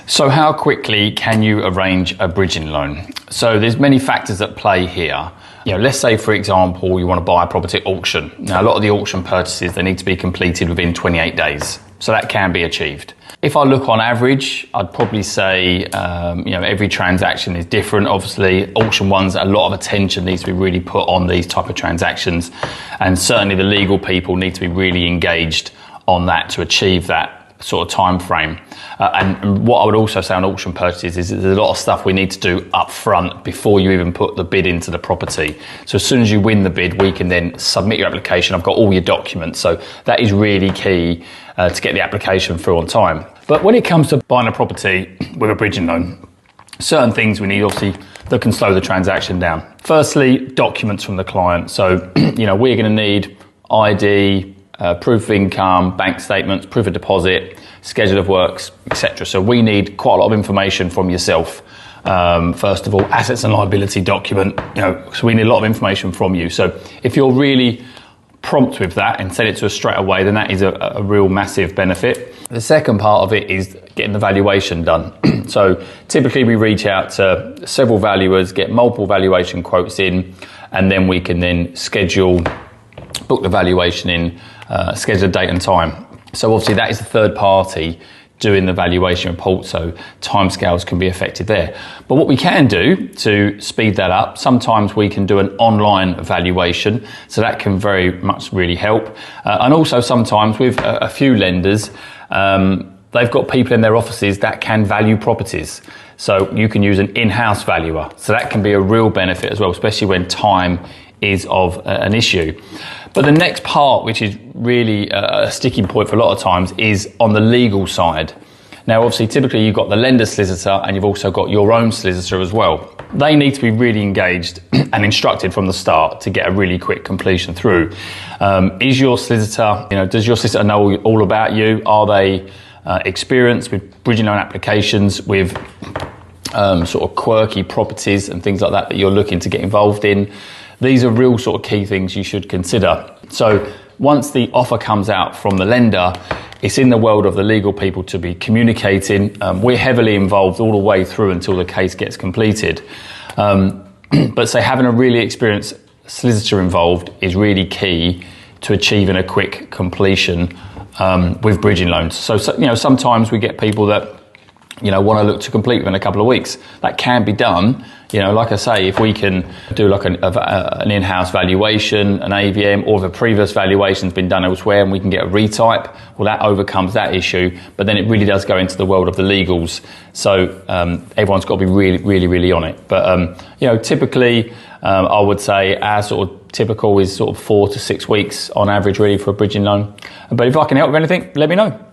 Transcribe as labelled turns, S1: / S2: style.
S1: So how quickly can you arrange a bridging loan? So there's many factors at play here. Let's say, for example, you want to buy a property at auction. Now, a lot of the auction purchases, they need to be completed within 28 days. So that can be achieved. If I look on average, I'd probably say, every transaction is different. Obviously, auction ones, a lot of attention needs to be really put on these type of transactions. And certainly the legal people need to be really engaged on that to achieve that sort of time frame. And what I would also say on auction purchases is there's a lot of stuff we need to do up front before you even put the bid into the property. So as soon as you win the bid, we can then submit your application. I've got all your documents. So that is really key to get the application through on time. But when it comes to buying a property with a bridging loan, certain things we need obviously that can slow the transaction down. Firstly, documents from the client. So, we're going to need ID, proof of income, bank statements, proof of deposit, schedule of works, etc. So we need quite a lot of information from yourself. First of all, assets and liability document, so we need a lot of information from you. So if you're really prompt with that and send it to us straight away, then that is a real massive benefit. The second part of it is getting the valuation done. So typically we reach out to several valuers, get multiple valuation quotes in, and then we can then book the valuation in, schedule a date and time. So obviously that is the third party doing the valuation report, so timescales can be affected there. But what we can do to speed that up, sometimes we can do an online valuation, so that can very much really help. And also sometimes with a few lenders, they've got people in their offices that can value properties. So you can use an in-house valuer. So that can be a real benefit as well, especially when time is of an issue. But the next part, which is really a sticking point for a lot of times, is on the legal side. Now, obviously, typically you've got the lender solicitor and you've also got your own solicitor as well. They need to be really engaged and instructed from the start to get a really quick completion through. Is your solicitor, does your solicitor know all about you? Are they experienced with bridging loan applications, with sort of quirky properties and things like that you're looking to get involved in? These are real sort of key things you should consider. So once the offer comes out from the lender, it's in the world of the legal people to be communicating. We're heavily involved all the way through until the case gets completed. But say having a really experienced solicitor involved is really key to achieving a quick completion with bridging loans. So sometimes we get people that want to look to complete within a couple of weeks. That can be done. Like I say, if we can do like an in-house valuation, an AVM, or if a previous valuation's been done elsewhere and we can get a retype, well, that overcomes that issue. But then it really does go into the world of the legals. So everyone's got to be really, really, really on it. But, typically, I would say our sort of typical is sort of 4 to 6 weeks on average, really, for a bridging loan. But if I can help with anything, let me know.